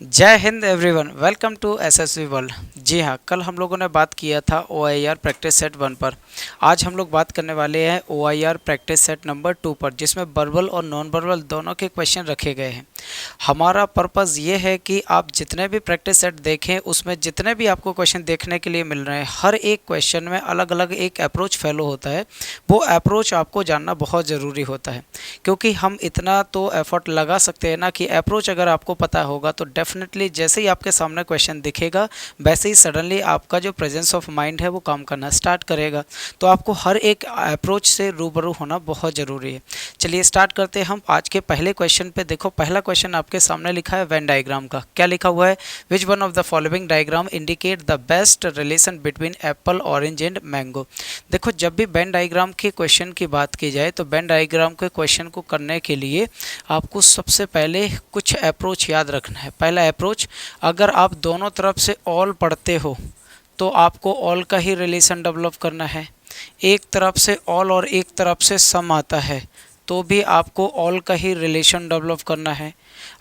जय हिंद everyone, welcome to SSV world. जी हाँ, कल हम लोगों ने बात किया था OIR प्रैक्टिस सेट 1 पर। आज हम लोग बात करने वाले हैं OIR प्रैक्टिस सेट नंबर 2 पर, जिसमें वर्बल और नॉन वर्बल दोनों के क्वेश्चन रखे गए हैं। हमारा पर्पज़ ये है कि आप जितने भी प्रैक्टिस सेट देखें, उसमें जितने भी आपको क्वेश्चन देखने के लिए मिल रहे हैं, हर एक क्वेश्चन में अलग अलग एक अप्रोच फॉलो होता है। वो अप्रोच आपको जानना बहुत ज़रूरी होता है, क्योंकि हम इतना तो एफर्ट लगा सकते हैं ना कि अप्रोच अगर आपको पता होगा तो डेफिनेटली जैसे ही आपके सामने क्वेश्चन दिखेगा, वैसे ही सडनली आपका जो प्रेजेंस ऑफ माइंड है वो काम करना स्टार्ट करेगा। तो आपको हर एक अप्रोच से रूबरू होना बहुत ज़रूरी है। चलिए स्टार्ट करते हैं हम आज के पहले क्वेश्चन पे। देखो, पहला क्वेश्चन आपके सामने लिखा है वेन डायग्राम का। क्या लिखा हुआ है? Which one of the following diagram indicate the best relation between Apple, orange and mango. देखो, जब भी वेन डायग्राम के क्वेश्चन की बात की जाए तो वेन डायग्राम के क्वेश्चन को करने के लिए आपको सबसे पहले कुछ अप्रोच याद रखना है। पहला अप्रोच, अगर आप दोनों तरफ से ऑल पढ़ते हो तो आपको ऑल का ही रिलेशन डेवलप करना है। एक तरफ से ऑल और एक तरफ से सम आता है तो भी आपको ऑल का ही रिलेशन डेवलप करना है।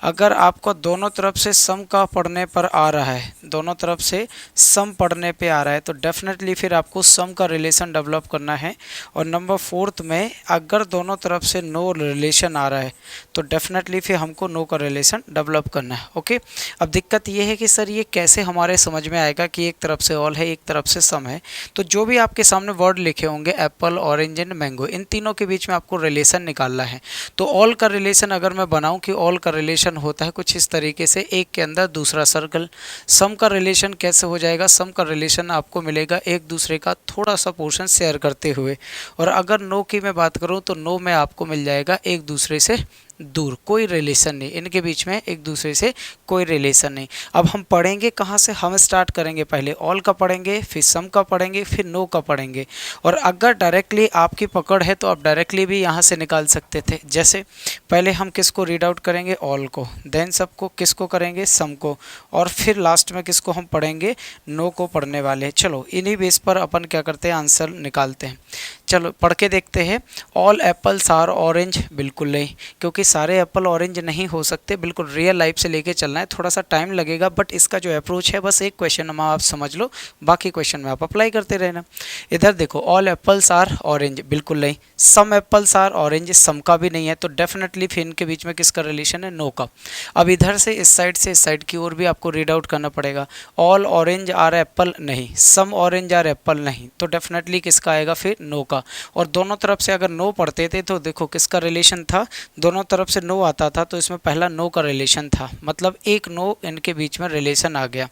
अगर आपको दोनों तरफ से सम का पढ़ने पर आ रहा है, दोनों तरफ से सम पढ़ने पे आ रहा है, तो डेफिनेटली फिर आपको सम का रिलेशन डेवलप करना है। और नंबर 4 में अगर दोनों तरफ से नो रिलेशन आ रहा है तो डेफिनेटली फिर हमको नो का रिलेशन डेवलप करना है। ओके, अब दिक्कत ये है कि सर ये कैसे हमारे समझ में आएगा कि एक तरफ से ऑल है, एक तरफ से सम है। तो जो भी आपके सामने वर्ड लिखे होंगे, एप्पल, ऑरेंज एंड मैंगो, इन तीनों के बीच में आपको रिलेशन निकालना है। तो ऑल का रिलेशन अगर मैं बनाऊं कि ऑल का रिलेशन होता है कुछ इस तरीके से, एक के अंदर दूसरा सर्कल। सम का रिलेशन कैसे हो जाएगा? सम का रिलेशन आपको मिलेगा एक दूसरे का थोड़ा सा पोर्शन शेयर करते हुए। और अगर नो की मैं बात करूं तो नो में आपको मिल जाएगा एक दूसरे से दूर, कोई रिलेशन नहीं, इनके बीच में एक दूसरे से कोई रिलेशन नहीं। अब हम पढ़ेंगे कहाँ से? हम स्टार्ट करेंगे पहले ऑल का पढ़ेंगे, फिर सम का पढ़ेंगे, फिर नो का पढ़ेंगे। और अगर डायरेक्टली आपकी पकड़ है तो आप डायरेक्टली भी यहाँ से निकाल सकते थे। जैसे पहले हम किसको रीड आउट करेंगे? ऑल को, देन सबको, किसको करेंगे? सम को, और फिर लास्ट में किसको हम पढ़ेंगे? नो को पढ़ने वाले हैं। चलो इन्हीं बेस पर अपन क्या करते हैं, आंसर निकालते हैं। चलो पढ़ के देखते हैं। ऑल एप्पल्स आर ऑरेंज, बिल्कुल नहीं, क्योंकि सारे एप्पल ऑरेंज नहीं हो सकते। बिल्कुल रियल लाइफ से लेके चलना है, थोड़ा सा टाइम लगेगा, बट इसका जो अप्रोच है बस एक क्वेश्चन में आप समझ लो, बाकी क्वेश्चन में आप अप्लाई करते रहना। इधर देखो, ऑल एप्पल्स आर ऑरेंज, बिल्कुल नहीं। सम एप्पल्स आर ऑरेंज, सम का भी नहीं है, तो डेफिनेटली फिर इनके बीच में किसका रिलेशन है? नो का। अब इधर से इस साइड की ओर भी आपको रीड आउट करना पड़ेगा। ऑल ऑरेंज आर एप्पल, नहीं। सम ऑरेंज आर एप्पल, नहीं, तो डेफिनेटली किसका आएगा? फिर नो का। और दोनों तरफ से अगर नो पढ़ते थे तो देखो किसका रिलेशन था? दोनों तरफ से नो आता था तो इसमें पहला नो का रिलेशन था, मतलब एक नो इनके बीच में रिलेशन आ गया।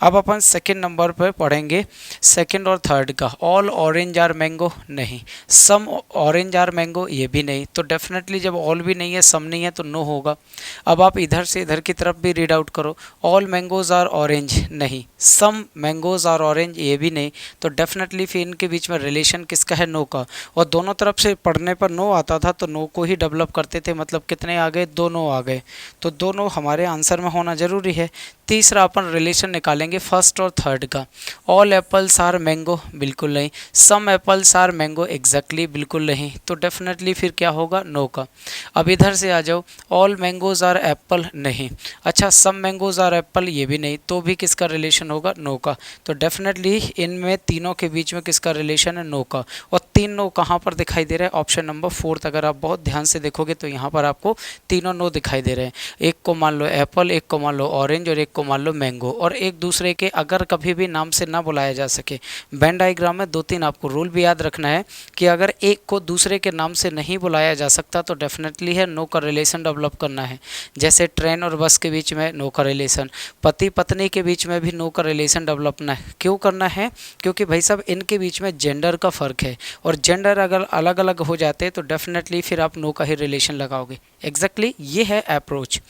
अब अपन सेकंड नंबर पर पढ़ेंगे, सेकंड और थर्ड का। ऑल ऑरेंज आर मैंगो, नहीं। सम ऑरेंज आर मैंगो, ये भी नहीं, तो डेफिनेटली जब ऑल भी नहीं है, सम नहीं है, तो नो होगा। अब आप इधर से इधर की तरफ भी रीड आउट करो। ऑल मैंगोज आर ऑरेंज, नहीं। सम मैंगोज आर ऑरेंज, ये भी नहीं, तो डेफिनेटली फिर इनके बीच में रिलेशन किसका है? नो का। और दोनों तरफ से पढ़ने पर नो आता था तो नो को ही डेवलप करते थे, मतलब कितने आ गए? दो नो आ गए, तो दोनों हमारे आंसर में होना जरूरी है। तीसरा अपन रिलेशन निकालेंगे फर्स्ट और थर्ड का। ऑल एप्पल्स आर मैंगो, बिल्कुल नहीं। सम एप्पल्स आर मैंगो, एग्जैक्टली बिल्कुल नहीं, तो डेफिनेटली फिर क्या होगा? नो का। अब इधर से आ जाओ, ऑल मैंगोज आर एप्पल, नहीं। अच्छा, सम मैंगोज आर एप्पल, ये भी नहीं, तो भी किसका रिलेशन होगा? नो का। तो डेफिनेटली इनमें तीनों के बीच में किसका रिलेशन है? नो का। और तीन नो कहाँ पर दिखाई दे रहा है? Option number 4। अगर आप बहुत ध्यान से देखोगे तो यहाँ पर आपको तीनों नो दिखाई दे रहे हैं। एक को मान लो एप्पल, एक को मान लो ऑरेंज और एक को मान लो मैंगो, और एक दूसरे के अगर कभी भी नाम से ना बुलाया जा सके। वेन डायग्राम में 2-3 आपको रूल भी याद रखना है कि अगर एक को दूसरे के नाम से नहीं बुलाया जा सकता तो डेफिनेटली है नो का रिलेशन डेवलप करना है। जैसे ट्रेन और बस के बीच में नो का रिलेशन, पति पत्नी के बीच में भी नो का रिलेशन डेवलप करना है। क्यों करना है? क्योंकि भाई साहब इनके बीच में जेंडर का फ़र्क है, और जेंडर अगर अलग अलग हो जाते तो डेफिनेटली फिर आप नो का ही रिलेशन लगाओगे। एग्जैक्टली ये है अप्रोच।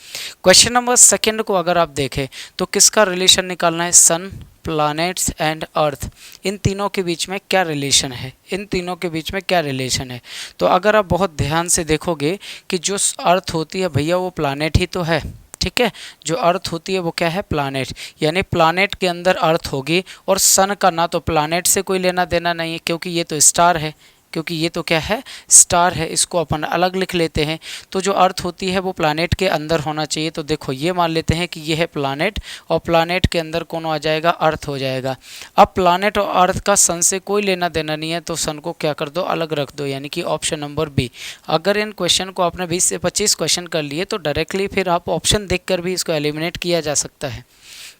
क्वेश्चन नंबर सेकंड को अगर आप देखें तो किसका रिलेशन निकालना है? सन, प्लैनेट्स एंड अर्थ, इन तीनों के बीच में क्या रिलेशन है? इन तीनों के बीच में क्या रिलेशन है? तो अगर आप बहुत ध्यान से देखोगे कि जो अर्थ होती है भैया वो प्लैनेट ही तो है, ठीक है। जो अर्थ होती है वो क्या है? प्लैनेट, यानी प्लैनेट के अंदर अर्थ होगी। और सन का ना तो प्लैनेट से कोई लेना देना नहीं है क्योंकि ये तो स्टार है, क्योंकि ये तो क्या है, स्टार है, इसको अपन अलग लिख लेते हैं। तो जो अर्थ होती है वो प्लानेट के अंदर होना चाहिए। तो देखो ये मान लेते हैं कि ये है प्लानेट, और प्लानेट के अंदर कौन आ जाएगा, अर्थ हो जाएगा। अब प्लानेट और अर्थ का सन से कोई लेना देना नहीं है, तो सन को क्या कर दो, अलग रख दो, यानी कि ऑप्शन नंबर बी। अगर इन क्वेश्चन को आपने 20 से 25 क्वेश्चन कर लिए तो डायरेक्टली फिर आप ऑप्शन देखकर भी इसको एलिमिनेट किया जा सकता है।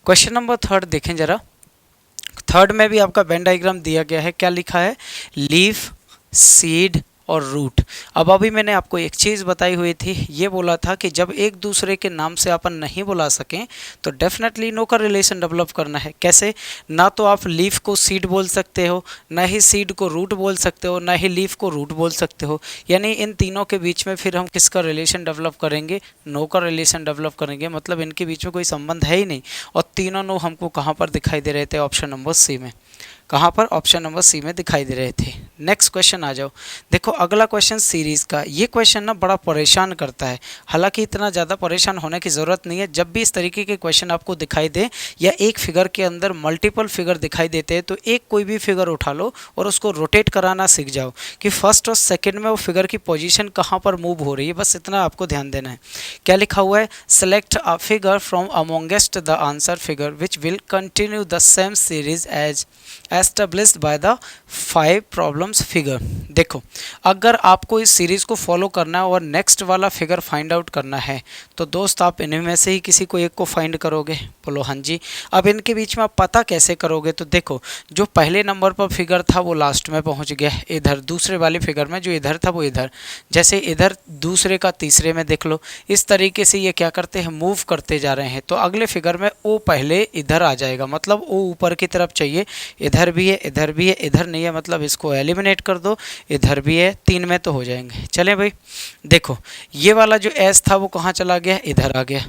क्वेश्चन नंबर 3 देखें जरा। थर्ड में भी आपका वेन डायग्राम दिया गया है। क्या लिखा है, लीफ, सीड और रूट। अब अभी मैंने आपको एक चीज़ बताई हुई थी, ये बोला था कि जब एक दूसरे के नाम से अपन नहीं बुला सकें तो डेफिनेटली नो का रिलेशन डेवलप करना है। कैसे, ना तो आप लीफ को सीड बोल सकते हो, ना ही सीड को रूट बोल सकते हो, ना ही लीफ को रूट बोल सकते हो। यानी इन तीनों के बीच में फिर हम किसका रिलेशन डेवलप करेंगे, नो का रिलेशन डेवलप करेंगे। मतलब इनके बीच में कोई संबंध है ही नहीं। और तीनों नो हमको कहाँ पर दिखाई दे रहे थे, ऑप्शन नंबर सी में। कहाँ पर, ऑप्शन नंबर सी में दिखाई दे रहे थे। नेक्स्ट क्वेश्चन आ जाओ। देखो अगला क्वेश्चन सीरीज़ का। ये क्वेश्चन ना बड़ा परेशान करता है, हालांकि इतना ज़्यादा परेशान होने की ज़रूरत नहीं है। जब भी इस तरीके के क्वेश्चन आपको दिखाई दे या एक फिगर के अंदर मल्टीपल फिगर दिखाई देते हैं, तो एक कोई भी फिगर उठा लो और उसको रोटेट कराना सीख जाओ कि फर्स्ट और सेकेंड में वो फिगर की पोजिशन कहाँ पर मूव हो रही है। बस इतना आपको ध्यान देना है। क्या लिखा हुआ है, select a figure from amongst the answer figure which will continue the same series as established by the 5 problems figure. देखो अगर आपको इस सीरीज़ को फॉलो करना है और नेक्स्ट वाला फिगर फाइंड आउट करना है, तो दोस्त आप इनमें में से ही किसी को एक को फाइंड करोगे। बोलो हाँ जी। अब इनके बीच में आप पता कैसे करोगे, तो देखो जो पहले नंबर पर फिगर था वो लास्ट में पहुंच गया इधर, दूसरे वाले फिगर में जो इधर था वो इधर, जैसे इधर दूसरे का तीसरे में देख लो। इस तरीके से ये क्या करते हैं, मूव करते जा रहे हैं। तो अगले फिगर में ओ पहले इधर आ जाएगा, मतलब ओ ऊपर की तरफ चाहिए। इधर भी है, इधर भी है, इधर नहीं है, मतलब इसको एलिमिनेट कर दो। इधर भी है, 3 में तो हो जाएंगे। चलें भाई, देखो ये वाला जो एस था वो कहाँ चला गया, इधर आ गया।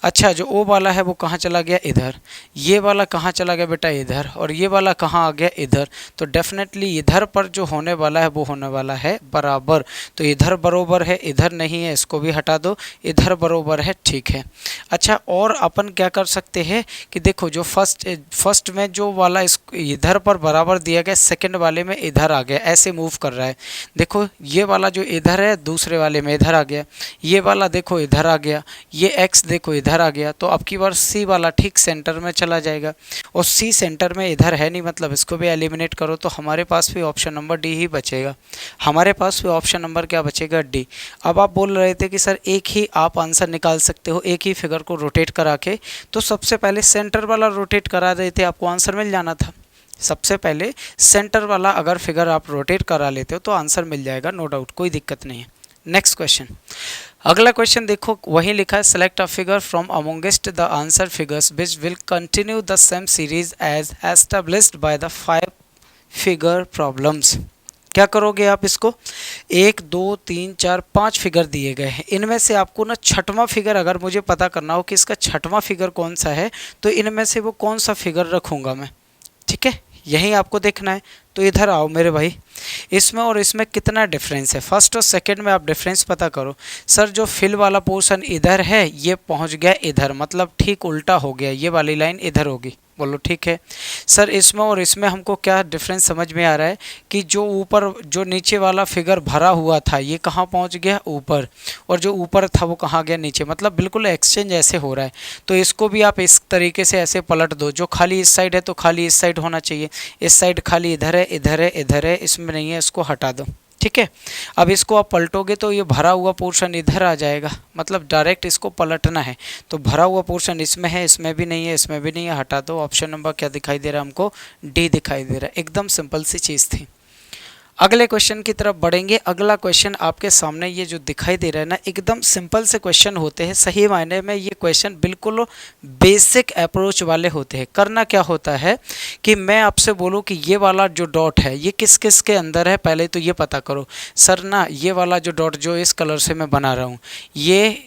अच्छा जो ओ वाला है वो कहाँ चला गया, इधर। ये वाला कहाँ चला गया बेटा, इधर। और ये वाला कहाँ आ गया, इधर। तो डेफिनेटली इधर पर जो होने वाला है वो होने वाला है बराबर। तो इधर बरोबर है, इधर नहीं है, इसको भी हटा दो। इधर बरोबर है, ठीक है। अच्छा और अपन क्या कर सकते हैं कि देखो जो फर्स्ट में जो वाला इधर पर बराबर दिया गया, सेकंड वाले में इधर आ गया, ऐसे मूव कर रहा है। देखो ये वाला जो इधर है दूसरे वाले में इधर आ गया, ये वाला देखो इधर आ गया, ये एक्स देखो इधर आ गया। तो अब की बार सी वाला ठीक सेंटर में चला जाएगा, और सी सेंटर में इधर है नहीं, मतलब इसको भी एलिमिनेट करो। तो हमारे पास भी ऑप्शन नंबर डी ही बचेगा। हमारे पास भी ऑप्शन नंबर क्या बचेगा, डी। अब आप बोल रहे थे कि सर एक ही आप आंसर निकाल सकते हो, एक ही फिगर को रोटेट करा के। तो सबसे पहले सेंटर वाला रोटेट करा देते, आपको आंसर मिल जाना था। सबसे पहले सेंटर वाला अगर फिगर आप रोटेट करा लेते हो तो आंसर मिल जाएगा, नो डाउट, कोई दिक्कत नहीं है। नेक्स्ट क्वेश्चन, अगला क्वेश्चन देखो वही लिखा है, select a figure from amongst the answer figures which will continue the same series as established by the 5 figure problems. क्या करोगे आप इसको, 1 2 3 4 5 फिगर दिए गए हैं। इनमें से आपको ना छठवां फिगर अगर मुझे पता करना हो कि इसका छठवां फिगर कौन सा है, तो इनमें से वो कौन सा फिगर रखूँगा मैं, ठीक है, यही आपको देखना है। तो इधर आओ मेरे भाई, इसमें और इसमें कितना डिफरेंस है, फर्स्ट और सेकंड में आप डिफरेंस पता करो। सर जो फिल वाला पोर्शन इधर है ये पहुंच गया इधर, मतलब ठीक उल्टा हो गया, ये वाली लाइन इधर होगी। बोलो ठीक है। सर इसमें और इसमें हमको क्या डिफरेंस समझ में आ रहा है कि जो ऊपर जो नीचे वाला फिगर भरा हुआ था ये कहाँ पहुँच गया, ऊपर, और जो ऊपर था वो कहाँ गया, नीचे। मतलब बिल्कुल एक्सचेंज ऐसे हो रहा है। तो इसको भी आप इस तरीके से ऐसे पलट दो, जो खाली इस साइड है तो खाली इस साइड होना चाहिए, इस साइड खाली इधर है, इधर है, इधर है, इसमें नहीं है, इसको हटा दो, ठीक है। अब इसको आप पलटोगे तो ये भरा हुआ पोर्शन इधर आ जाएगा, मतलब डायरेक्ट इसको पलटना है। तो भरा हुआ पोर्शन इसमें है, इसमें भी नहीं है, इसमें भी नहीं है, हटा दो। ऑप्शन नंबर क्या दिखाई दे रहा है हमको, डी दिखाई दे रहा है। एकदम सिंपल सी चीज़ थी। अगले क्वेश्चन की तरफ बढ़ेंगे। अगला क्वेश्चन आपके सामने ये जो दिखाई दे रहा है ना, एकदम सिंपल से क्वेश्चन होते हैं। सही मायने में ये क्वेश्चन बिल्कुल बेसिक अप्रोच वाले होते हैं। करना क्या होता है कि मैं आपसे बोलूँ कि ये वाला जो डॉट है ये किस किस के अंदर है, पहले तो ये पता करो। सर ना ये वाला जो डॉट जो इस कलर से मैं बना रहा हूँ ये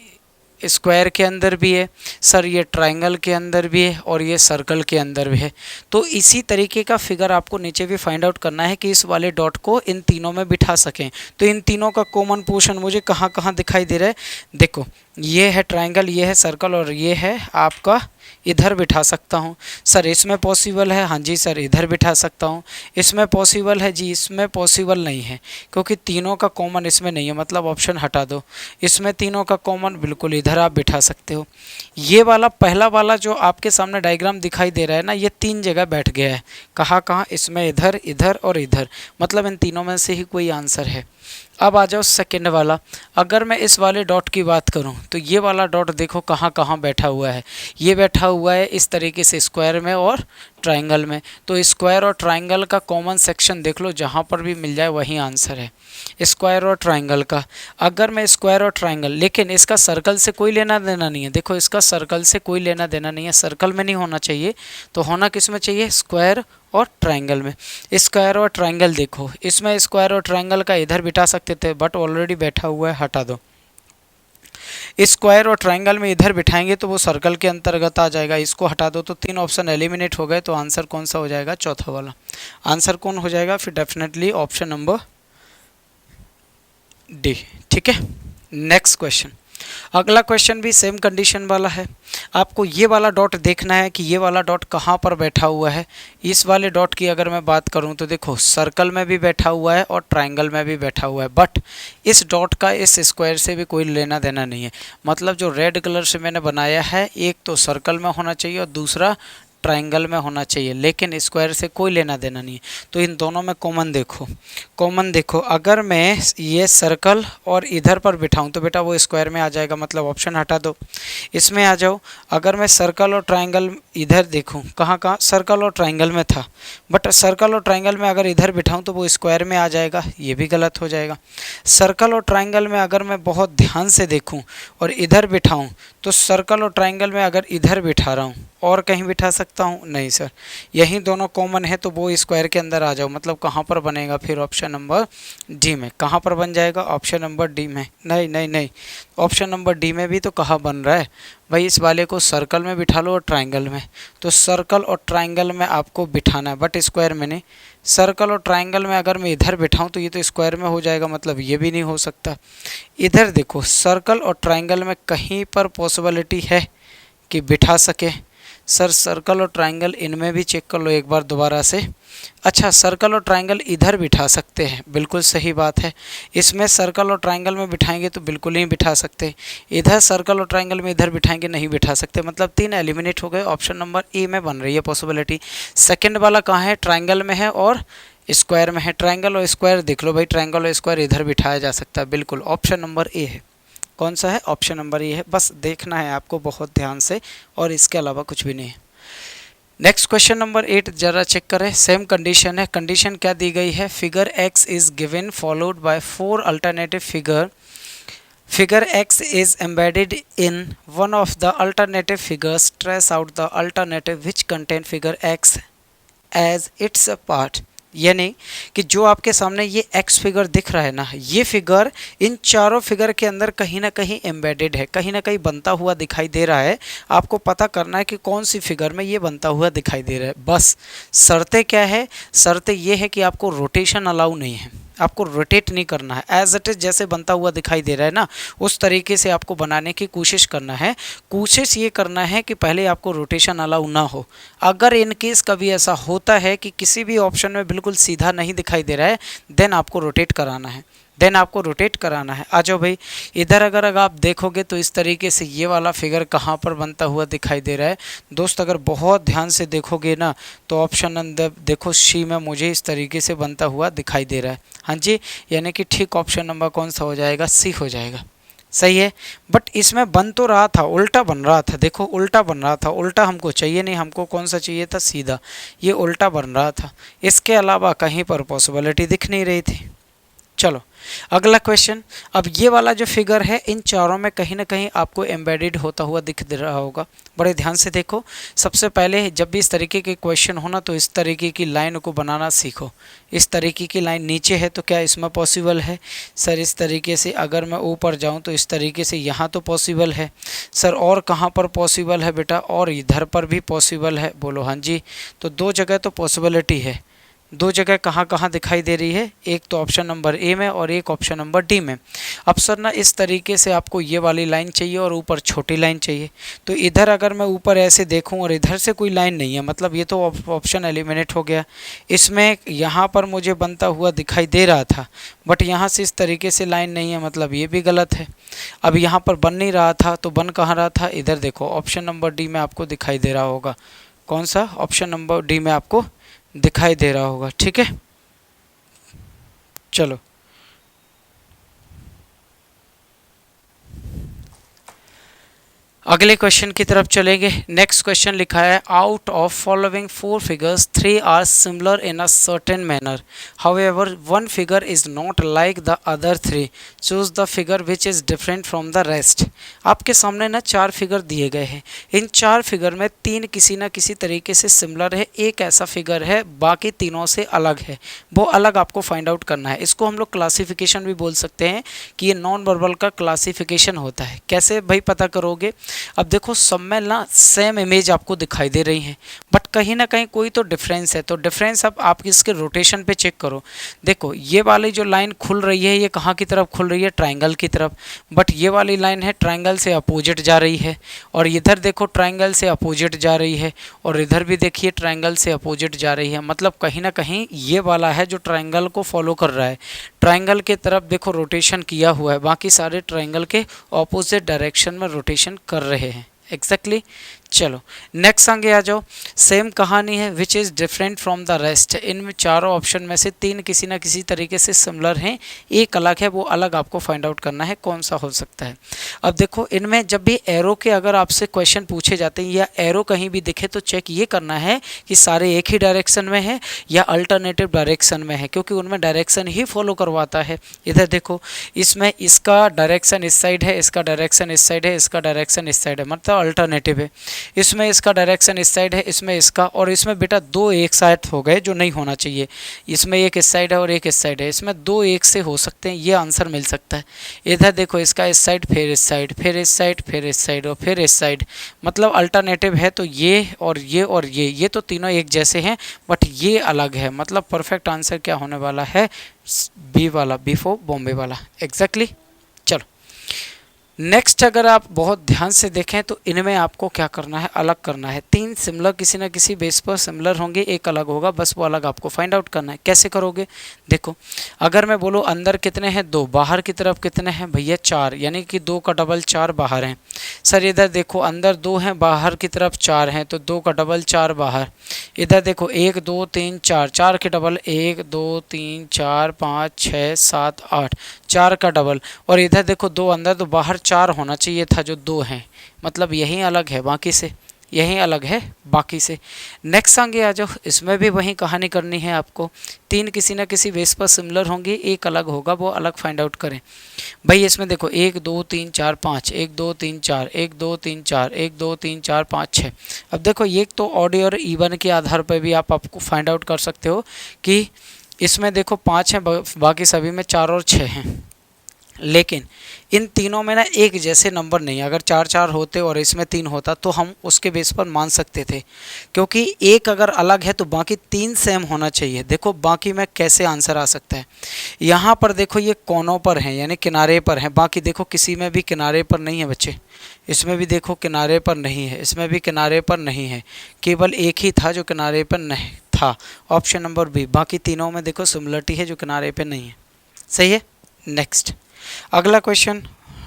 स्क्वायर के अंदर भी है, सर ये ट्रायंगल के अंदर भी है, और ये सर्कल के अंदर भी है। तो इसी तरीके का फिगर आपको नीचे भी फाइंड आउट करना है कि इस वाले डॉट को इन तीनों में बिठा सकें। तो इन तीनों का कॉमन पोर्शन मुझे कहाँ कहाँ दिखाई दे रहा है, देखो ये है ट्रायंगल, ये है सर्कल और ये है आपका इधर बिठा सकता हूँ। सर इसमें पॉसिबल है, हाँ जी सर इधर बिठा सकता हूँ। इसमें पॉसिबल है जी, इसमें पॉसिबल नहीं है क्योंकि तीनों का कॉमन इसमें नहीं है, मतलब ऑप्शन हटा दो। इसमें तीनों का कॉमन बिल्कुल इधर आप बिठा सकते हो। ये वाला पहला वाला जो आपके सामने डायग्राम दिखाई दे रहा है ना, ये 3 जगह बैठ गया है। कहाँ कहाँ? इसमें इधर, इधर और इधर, मतलब इन तीनों में से ही कोई आंसर है। अब आ जाओ सेकंड वाला। अगर मैं इस वाले डॉट की बात करूं तो ये वाला डॉट देखो कहाँ कहाँ बैठा हुआ है। ये बैठा हुआ है इस तरीके से स्क्वायर में और ट्रायंगल में। तो स्क्वायर और ट्रायंगल का कॉमन सेक्शन देख लो, जहाँ पर भी मिल जाए वही आंसर है, स्क्वायर और ट्रायंगल का। अगर मैं स्क्वायर और ट्रायंगल, लेकिन इसका सर्कल से कोई लेना देना नहीं है। देखो इसका सर्कल से कोई लेना देना नहीं है, सर्कल में नहीं होना चाहिए, तो होना किस में चाहिए? स्क्वायर और ट्रायंगल में। स्क्वायर और ट्रायंगल देखो, इसमें स्क्वायर और ट्रायंगल का इधर बिठा सकते थे बट ऑलरेडी बैठा हुआ है, हटा दो। स्क्वायर और ट्रायंगल में इधर बिठाएंगे तो वो सर्कल के अंतर्गत आ जाएगा, इसको हटा दो तो 3 ऑप्शन एलिमिनेट हो गए। तो आंसर कौन सा हो जाएगा? चौथा वाला। आंसर कौन हो जाएगा फिर? Definitely option number D. ठीक है, नेक्स्ट क्वेश्चन। अगला क्वेश्चन भी सेम कंडीशन वाला है। आपको ये वाला डॉट देखना है कि ये वाला डॉट कहाँ पर बैठा हुआ है। इस वाले डॉट की अगर मैं बात करूँ तो देखो सर्कल में भी बैठा हुआ है और ट्रायंगल में भी बैठा हुआ है, बट इस डॉट का इस स्क्वायर से भी कोई लेना देना नहीं है। मतलब जो रेड कलर से मैंने बनाया है, एक तो सर्कल में होना चाहिए और दूसरा ट्रायंगल में होना चाहिए, लेकिन स्क्वायर से कोई लेना देना नहीं है। तो इन दोनों में कॉमन देखो, कॉमन देखो। अगर मैं ये सर्कल और इधर पर बिठाऊं तो बेटा वो स्क्वायर में आ जाएगा, मतलब ऑप्शन हटा दो। इसमें आ जाओ, अगर मैं सर्कल और ट्रायंगल इधर देखूं, कहाँ कहाँ? सर्कल और ट्रायंगल में था, बट सर्कल और ट्रायंगल में अगर इधर बिठाऊं तो वो स्क्वायर में आ जाएगा, ये भी गलत हो जाएगा। सर्कल और ट्रायंगल में अगर मैं बहुत ध्यान से देखूं और इधर बिठाऊं तो सर्कल और ट्रायंगल में अगर इधर बिठा रहा हूँ और कहीं बिठा सकता हूँ? नहीं सर, यही दोनों कॉमन है तो वो स्क्वायर के अंदर आ जाओ। मतलब कहाँ पर बनेगा फिर? ऑप्शन नंबर डी में। कहाँ पर बन जाएगा? ऑप्शन नंबर डी में। नहीं नहीं नहीं, ऑप्शन नंबर डी में भी तो कहाँ बन रहा है भाई? इस वाले को सर्कल में बिठा लो और ट्रायंगल में, तो सर्कल और ट्रायंगल में आपको बिठाना है बट स्क्वायर में नहीं। सर्कल और ट्रायंगल में अगर मैं इधर बिठाऊं तो ये तो स्क्वायर में हो जाएगा, मतलब ये भी नहीं हो सकता। इधर देखो सर्कल और ट्रायंगल में कहीं पर पॉसिबिलिटी है कि बिठा सके? सर सर्कल और ट्रायंगल इनमें भी चेक कर लो एक बार दोबारा से। अच्छा, सर्कल और ट्रायंगल इधर बिठा सकते हैं, बिल्कुल सही बात है। इसमें सर्कल और ट्रायंगल में बिठाएंगे तो बिल्कुल नहीं बिठा सकते। इधर सर्कल और ट्रायंगल में इधर बिठाएंगे, नहीं बिठा सकते, मतलब 3 एलिमिनेट हो गए। ऑप्शन नंबर ए में बन रही है पॉसिबिलिटी। सेकंड वाला कहाँ है? ट्रायंगल में है और स्क्वायर में है। ट्रायंगल और स्क्वायर देख लो भाई, ट्रायंगल और स्क्वायर इधर बिठाया जा सकता है, बिल्कुल ऑप्शन नंबर ए है। कौन सा है? ऑप्शन नंबर ए है। बस देखना है आपको बहुत ध्यान से, और इसके अलावा कुछ भी नहीं है। नेक्स्ट क्वेश्चन नंबर 8 जरा चेक करें। सेम कंडीशन है। कंडीशन क्या दी गई है? Figure x is given followed by 4 alternative figure. Figure x is embedded in one of the alternative figures. Trace out the alternative which contain figure x as its part. यानी कि जो आपके सामने ये x फिगर दिख रहा है ना, ये फिगर इन चारों फिगर के अंदर कहीं ना कहीं एम्बेडेड है, कहीं ना कहीं बनता हुआ दिखाई दे रहा है। आपको पता करना है कि कौन सी फिगर में ये बनता हुआ दिखाई दे रहा है। बस शर्तें क्या है? शर्तें ये है कि आपको रोटेशन अलाउ नहीं है, आपको रोटेट नहीं करना है। एज इट इज जैसे बनता हुआ दिखाई दे रहा है ना, उस तरीके से आपको बनाने की कोशिश करना है। कोशिश ये करना है कि पहले आपको रोटेशन अलाउ ना हो। अगर इन केस कभी ऐसा होता है कि किसी भी ऑप्शन में बिल्कुल सीधा नहीं दिखाई दे रहा है, देन आपको रोटेट कराना है, देन आपको रोटेट कराना है। आ जाओ भाई, इधर अगर आप देखोगे तो इस तरीके से ये वाला फिगर कहाँ पर बनता हुआ दिखाई दे रहा है दोस्त? अगर बहुत ध्यान से देखोगे ना तो ऑप्शन अंदर देखो सी में मुझे इस तरीके से बनता हुआ दिखाई दे रहा है। हाँ जी, यानी कि ठीक ऑप्शन नंबर कौन सा हो जाएगा? सी हो जाएगा। सही है, बट इसमें बन तो रहा था, उल्टा बन रहा था। देखो उल्टा बन रहा था, उल्टा हमको चाहिए नहीं, हमको कौन सा चाहिए था? सीधा। ये उल्टा बन रहा था, इसके अलावा कहीं पर पॉसिबिलिटी दिख नहीं रही थी। चलो अगला क्वेश्चन। अब ये वाला जो फिगर है इन चारों में कहीं ना कहीं आपको एम्बेडेड होता हुआ दिख रहा होगा। बड़े ध्यान से देखो। सबसे पहले जब भी इस तरीके के क्वेश्चन हो ना तो इस तरीके की लाइन को बनाना सीखो। इस तरीके की लाइन नीचे है तो क्या इसमें पॉसिबल है? सर इस तरीके से अगर मैं ऊपर जाऊं तो इस तरीके से यहाँ तो पॉसिबल है। सर और कहाँ पर पॉसिबल है बेटा? और इधर पर भी पॉसिबल है। बोलो हाँ जी। तो 2 जगह तो पॉसिबिलिटी है। दो जगह कहाँ कहाँ दिखाई दे रही है, एक तो ऑप्शन नंबर ए में और एक ऑप्शन नंबर डी में। अब सर ना इस तरीके से आपको ये वाली लाइन चाहिए और ऊपर छोटी लाइन चाहिए, तो इधर अगर मैं ऊपर ऐसे देखूं और इधर से कोई लाइन नहीं है, मतलब ये तो ऑप्शन एलिमिनेट हो गया। इसमें यहाँ पर मुझे बनता हुआ दिखाई दे रहा था, बट यहाँ से इस तरीके से लाइन नहीं है, मतलब ये भी गलत है। अब यहाँ पर बन नहीं रहा था, तो बन कहाँ रहा था, इधर देखो ऑप्शन नंबर डी में आपको दिखाई दे रहा होगा। कौन सा, ऑप्शन नंबर डी में आपको दिखाई दे रहा होगा। ठीक है, चलो अगले क्वेश्चन की तरफ चलेंगे। नेक्स्ट क्वेश्चन लिखा है, out of following 4 figures 3 are similar in a certain manner, however one figure is not like the other 3, choose the figure which is different from the rest. आपके सामने ना 4 फिगर दिए गए हैं, इन 4 फिगर में 3 किसी ना किसी तरीके से सिमिलर है, एक ऐसा फिगर है बाकी तीनों से अलग है, वो अलग आपको फाइंड आउट करना है। इसको हम लोग क्लासिफिकेशन भी बोल सकते हैं कि ये नॉन वर्बल का क्लासिफिकेशन होता है। कैसे भाई पता करोगे, अब देखो सब में ना सेम इमेज आपको दिखाई दे रही है, बट कहीं ना कहीं कोई तो डिफरेंस है, तो डिफरेंस अब आप इसके रोटेशन पे चेक करो। देखो ये वाली जो लाइन खुल रही है ये कहाँ की तरफ खुल रही है, ट्रायंगल की तरफ, बट ये वाली लाइन है ट्रायंगल से अपोजिट जा रही है, और इधर देखो ट्रायंगल से अपोजिट जा रही है, और इधर भी देखिए ट्रायंगल से अपोजिट जा रही है, मतलब कहीं ना कहीं ये वाला है जो ट्रायंगल को फॉलो कर रहा है, ट्रायंगल के तरफ देखो रोटेशन किया हुआ है, बाकी सारे ट्रायंगल के ऑपोजिट डायरेक्शन में रोटेशन कर रहे हैं। एग्जैक्टली चलो नेक्स्ट आगे आ जाओ। सेम कहानी है, which is different from the rest. इन चारों ऑप्शन में से 3 किसी ना किसी तरीके से सिमिलर हैं, एक अलग है, वो अलग आपको फाइंड आउट करना है कौन सा हो सकता है। अब देखो इनमें जब भी एरो के अगर आपसे क्वेश्चन पूछे जाते हैं या एरो कहीं भी दिखे तो चेक ये करना है कि सारे एक ही डायरेक्शन में है या अल्टरनेटिव डायरेक्शन में है, क्योंकि उनमें डायरेक्शन ही फॉलो करवाता है। इधर देखो इसमें इसका डायरेक्शन इस साइड है, इसका डायरेक्शन इस साइड है, इसका डायरेक्शन इस साइड है, मतलब अल्टरनेटिव है। इसमें इसका डायरेक्शन इस साइड है, इसमें इसका, और इसमें बेटा 2 एक साइड हो गए जो नहीं होना चाहिए, इसमें एक इस साइड है और एक इस साइड है, इसमें 2 एक से हो सकते हैं, ये आंसर मिल सकता है। इधर देखो इसका इस साइड, फिर इस साइड, फिर इस साइड, फिर इस साइड और फिर इस साइड, मतलब अल्टरनेटिव है, तो ये और ये और ये तो तीनों एक जैसे हैं, बट ये अलग है, मतलब परफेक्ट आंसर क्या होने वाला है, बी वाला, बी फॉर बॉम्बे वाला। एग्जैक्टली चलो नेक्स्ट अगर आप बहुत ध्यान से देखें तो इनमें आपको क्या करना है, अलग करना है। 3 सिमिलर किसी ना किसी बेस पर सिमिलर होंगे, एक अलग होगा, बस वो अलग आपको फाइंड आउट करना है। कैसे करोगे, देखो अगर मैं बोलूँ अंदर कितने हैं 2, बाहर की तरफ कितने हैं भैया 4, यानी कि 2 का डबल 4 बाहर हैं। सर इधर देखो अंदर 2 हैं, बाहर की तरफ 4 हैं, तो 2 का डबल 4 बाहर। इधर देखो 1 2 3 4, 4 के डबल 1 2 3 4 5 6 7 8, 4 का डबल, और इधर देखो 2 अंदर, तो बाहर 4 होना चाहिए था जो 2 हैं, मतलब यही अलग है बाकी से, यही अलग है बाकी से। नेक्स्ट आगे आ जाओ, इसमें भी वही कहानी करनी है आपको। 3 किसी ना किसी बेस पर सिमिलर होंगे, एक अलग होगा, वो अलग फाइंड आउट करें। भाई इसमें देखो 1 2 3 4 5, 1 2 3 4, 1 2 3 4, 1 2 3 4 5 6। अब देखो ये तो ऑड और इवन के आधार पर भी आपको फाइंड आउट कर सकते हो कि इसमें देखो 5 हैं, बाकी सभी में 4 और 6 हैं, लेकिन इन तीनों में ना एक जैसे नंबर नहीं है। अगर 4 4 होते और इसमें 3 होता तो हम उसके बेस पर मान सकते थे, क्योंकि एक अगर अलग है तो बाकी 3 सेम होना चाहिए। देखो बाकी में कैसे आंसर आ सकता है, यहाँ पर देखो ये कोनों पर हैं यानी किनारे पर हैं, बाकी देखो किसी में भी किनारे पर नहीं है बच्चे, इसमें भी देखो किनारे पर नहीं है, इसमें भी किनारे पर नहीं है, केवल एक ही था जो किनारे पर नहीं था, ऑप्शन नंबर बी। बाकी तीनों में देखो सिमिलरिटी है जो किनारे पर नहीं है। सही है। नेक्स्ट अगला question,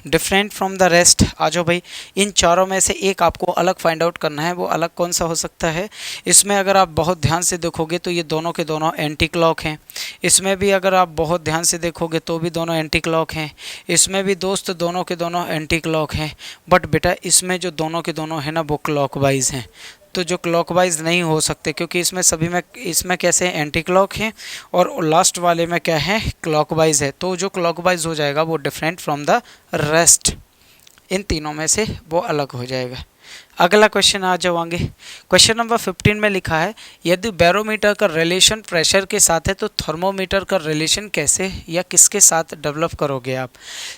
different from the rest. आ जाओ भाई, इन चारों में से एक आपको अलग फाइंड आउट करना है, वो अलग कौन सा हो सकता है। इसमें अगर आप बहुत ध्यान से देखोगे तो ये दोनों के दोनों एंटी क्लॉक हैं। इसमें भी अगर आप बहुत ध्यान से देखोगे तो भी दोनों एंटी क्लॉक हैं। इसमें भी दोस्त दोनों के दोनों एंटी क्लॉक हैं, बट बेटा इसमें जो दोनों के दोनों हैं ना वो क्लॉकवाइज हैं, तो जो क्लॉकवाइज नहीं हो सकते, क्योंकि इसमें सभी में इसमें कैसे एंटी क्लॉक है और लास्ट वाले में क्या है क्लॉकवाइज है, तो जो क्लॉकवाइज हो जाएगा वो डिफरेंट फ्रॉम द रेस्ट, इन तीनों में से वो अलग हो जाएगा। अगला क्वेश्चन आ जाओगे, क्वेश्चन नंबर 15 में लिखा है, यदि बैरोमीटर का रिलेशन प्रेशर के साथ है तो थर्मोमीटर का रिलेशन कैसे या किसके साथ डेवलप करोगे आप।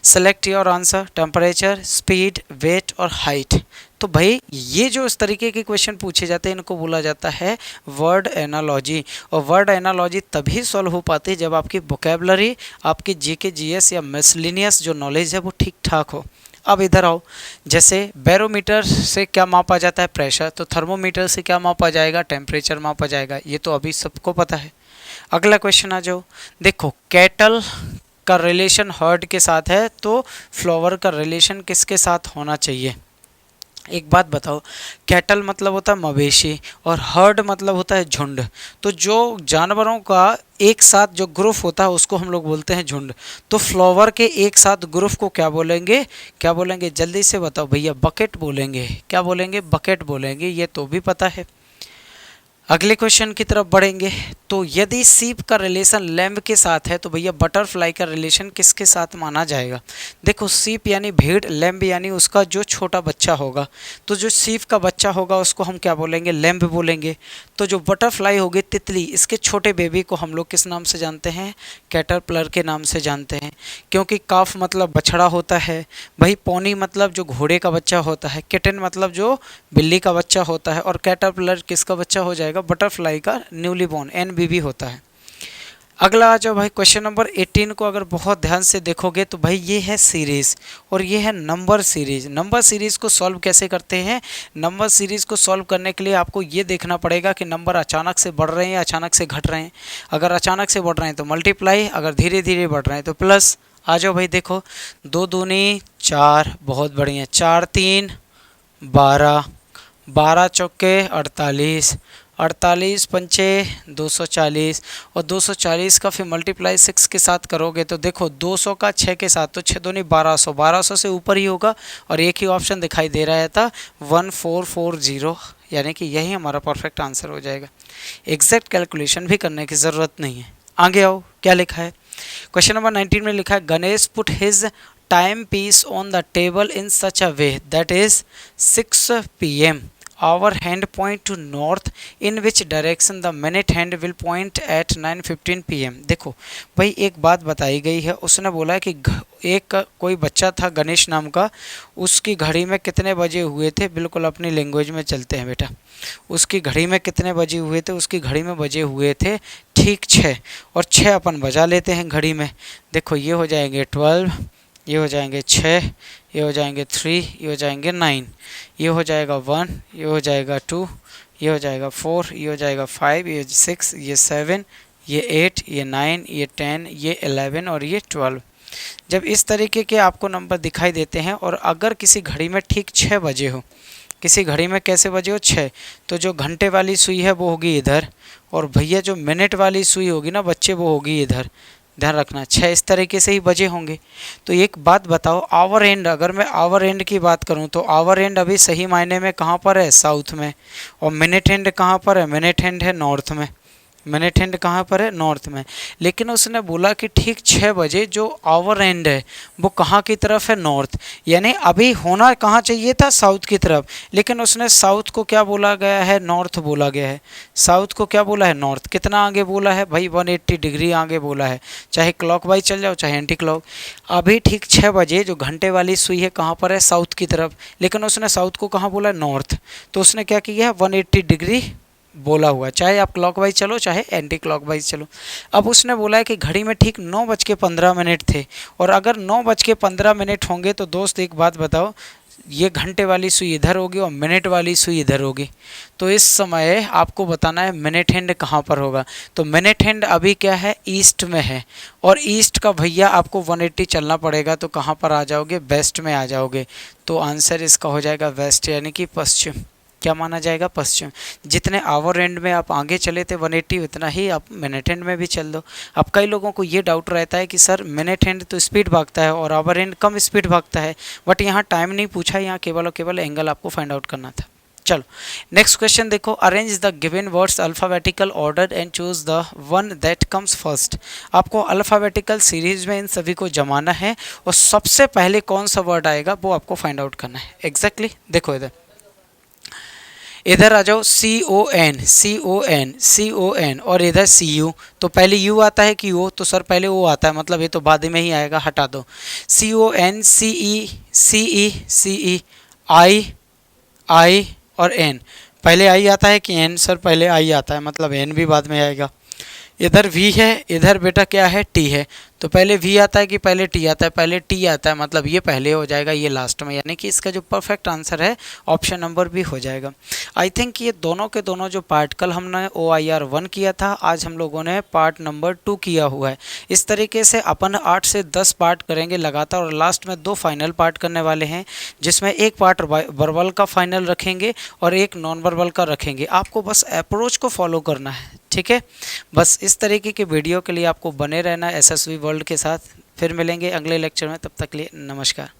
Select your answer, temperature, speed, weight और हाइट। तो भाई ये जो इस तरीके के क्वेश्चन पूछे जाते हैं इनको बोला जाता है वर्ड एनालॉजी। और वर्ड एनालॉजी तभी सॉल्व हो पाती है जब आपकी वोकैबुलरी, आपकी जीके जीएस या मिसलिनियस जो नॉलेज है वो ठीक ठाक हो। अब इधर आओ, जैसे बैरोमीटर से क्या मापा जाता है? प्रेशर। तो थर्मोमीटर से क्या मापा जाएगा? टेम्परेचर मापा जाएगा। ये तो अभी सबको पता है। अगला क्वेश्चन आ जाओ, देखो कैटल का रिलेशन हर्ड के साथ है, तो फ्लावर का रिलेशन किसके साथ होना चाहिए? एक बात बताओ, कैटल मतलब होता है मवेशी और हर्ड मतलब होता है झुंड। तो जो जानवरों का एक साथ जो ग्रुप होता है उसको हम लोग बोलते हैं झुंड। तो फ्लावर के एक साथ ग्रुप को क्या बोलेंगे? क्या बोलेंगे? जल्दी से बताओ भैया। बकेट बोलेंगे। क्या बोलेंगे? बकेट बोलेंगे। ये तो भी पता है। अगले क्वेश्चन की तरफ बढ़ेंगे, तो यदि सीप का रिलेशन लैम्ब के साथ है तो भैया बटरफ्लाई का रिलेशन किसके साथ माना जाएगा? देखो सीप यानी भेड़, लैम्ब यानी उसका जो छोटा बच्चा होगा। तो जो सीप का बच्चा होगा उसको हम क्या बोलेंगे? लैम्ब बोलेंगे। तो जो बटरफ्लाई होगी तितली, इसके छोटे बेबी को हम लोग किस नाम से जानते हैं? कैटरपिलर के नाम से जानते हैं। क्योंकि काफ मतलब बछड़ा होता है, वही पोनी मतलब जो घोड़े का बच्चा होता है, किटन मतलब जो बिल्ली का बच्चा होता है, और कैटरपिलर किसका बच्चा हो जाएगा? बटरफ्लाई का न्यूली बॉर्न एनबीबी होता है। अगला आ जाओ भाई, क्वेश्चन नंबर 18 को अगर बहुत ध्यान से देखोगे तो भाई ये है सीरीज और ये है नंबर सीरीज। नंबर सीरीज को सॉल्व कैसे करते हैं? नंबर सीरीज को सॉल्व करने के लिए आपको ये देखना पड़ेगा कि नंबर अचानक से बढ़ रहे हैं या अचानक से घट रहे हैं। अगर अचानक से बढ़ रहे हैं तो मल्टीप्लाई, अगर धीरे धीरे बढ़ रहे हैं तो प्लस। आ जाओ भाई, देखो 2 दूनी 4, बहुत बढ़िया। 4 3 12, 12 चौके 48, 48 पंचे 240, और 240 का फिर मल्टीप्लाई 6 के साथ करोगे तो देखो 200 का 6 के साथ, तो 6 दूनी 1200, 1200 से ऊपर ही होगा। और एक ही ऑप्शन दिखाई दे रहा था 1440, यानी कि यही हमारा परफेक्ट आंसर हो जाएगा। एग्जैक्ट कैलकुलेशन भी करने की ज़रूरत नहीं है। आगे आओ, क्या लिखा है? क्वेश्चन नंबर 19 में लिखा है Ganesh put his timepiece on the table in such a way that is 6 PM. Our hand point to north, in which direction the minute hand will point at 9:15 PM. देखो भाई एक बात बताई गई है, उसने बोला है कि एक कोई बच्चा था गणेश नाम का, उसकी घड़ी में कितने बजे हुए थे? बिल्कुल अपनी लैंग्वेज में चलते हैं बेटा। उसकी घड़ी में कितने बजे हुए थे? उसकी घड़ी में बजे हुए थे ठीक 6, और 6 अपन बजा लेते हैं घड़ी में। देखो ये हो जाएंगे 12, ये हो जाएंगे 6, ये हो जाएंगे 3, ये हो जाएंगे 9, ये हो जाएगा 1, ये हो जाएगा 2, ये हो जाएगा 4, ये हो जाएगा 5, ये 6, ये 7, ये 8, ये 9, ये 10, ये 11 और ये 12। जब इस तरीके के आपको नंबर दिखाई देते हैं और अगर किसी घड़ी में ठीक 6 बजे हो, किसी घड़ी में कैसे बजे हो? 6, तो जो घंटे वाली सुई है वो होगी इधर, और भैया जो मिनट वाली सुई होगी ना बच्चे, वो होगी इधर। ध्यान रखना 6 इस तरीके से ही बजे होंगे। तो एक बात बताओ, आवर एंड, अगर मैं आवर एंड की बात करूं तो आवर एंड अभी सही मायने में कहाँ पर है? साउथ में। और मिनट एंड कहाँ पर है? मिनट एंड है नॉर्थ में। मिनट हैंड कहाँ पर है? नॉर्थ में। लेकिन उसने बोला कि ठीक 6 बजे जो आवर एंड है वो कहाँ की तरफ है? नॉर्थ। यानी अभी होना कहाँ चाहिए था? साउथ की तरफ, लेकिन उसने साउथ को क्या बोला गया है? नॉर्थ बोला गया है। साउथ को क्या बोला है? नॉर्थ। कितना आगे बोला है भाई? 180 डिग्री आगे बोला है। चाहे क्लॉकवाइज चल जाओ चाहे एंटी क्लॉक। अभी ठीक 6 बजे जो घंटे वाली सुई है कहाँ पर है? साउथ की तरफ, लेकिन उसने साउथ को कहाँ बोला है? नॉर्थ। तो उसने क्या किया है? 180 डिग्री बोला हुआ, चाहे आप क्लॉकवाइज चलो चाहे एंटी क्लॉकवाइज चलो। अब उसने बोला है कि घड़ी में ठीक 9:15 थे, और अगर 9:15 होंगे तो दोस्त एक बात बताओ, ये घंटे वाली सुई इधर होगी और मिनट वाली सुई इधर होगी। तो इस समय आपको बताना है मिनट हैंड कहाँ पर होगा। तो मिनट हैंड अभी क्या है? ईस्ट में है, और ईस्ट का भैया आपको 180 चलना पड़ेगा, तो कहाँ पर आ जाओगे? वेस्ट में आ जाओगे। तो आंसर इसका हो जाएगा वेस्ट, यानी कि पश्चिम। क्या माना जाएगा? पश्चिम। जितने आवर एंड में आप आगे चले थे 180, उतना ही आप मिनट एंड में भी चल दो। अब कई लोगों को ये डाउट रहता है कि सर मिनट एंड तो स्पीड भागता है और आवर एंड कम स्पीड भागता है, बट यहाँ टाइम नहीं पूछा, यहाँ केवल और केवल एंगल आपको फाइंड आउट करना था। चलो नेक्स्ट क्वेश्चन देखो, arrange the given words alphabetical order and choose the one that comes first. आपको अल्फ़ाबेटिकल सीरीज में इन सभी को जमाना है और सबसे पहले कौन सा वर्ड आएगा वो आपको फाइंड आउट करना है। एग्जैक्टली देखो इधर आ जाओ, CON CON CON और इधर CU। तो पहले U आता है कि O? तो सर पहले O आता है, मतलब ये तो बाद में ही आएगा, हटा दो। CON CE CE CE I आई और एन। पहले आई आता है कि एन? सर पहले आई आता है, मतलब एन भी बाद में आएगा। इधर वी है, इधर बेटा क्या है? टी है। तो पहले वी आता है कि पहले टी आता है? पहले टी आता है, मतलब ये पहले हो जाएगा, ये लास्ट में, यानी कि इसका जो परफेक्ट आंसर है ऑप्शन नंबर बी हो जाएगा। आई थिंक ये दोनों के दोनों जो पार्ट कल हमने OIR 1 किया था, आज हम लोगों ने पार्ट नंबर 2 किया हुआ है। इस तरीके से अपन 8 से 10 पार्ट करेंगे लगातार, और लास्ट में 2 फाइनल पार्ट करने वाले हैं, जिसमें एक पार्ट वर्बल का फाइनल रखेंगे और एक नॉन वर्बल का रखेंगे। आपको बस अप्रोच को फॉलो करना है, ठीक है। बस इस तरीके के वीडियो के लिए आपको बने रहना SSV वर्ल्ड के साथ। फिर मिलेंगे अगले लेक्चर में, तब तक के लिए नमस्कार।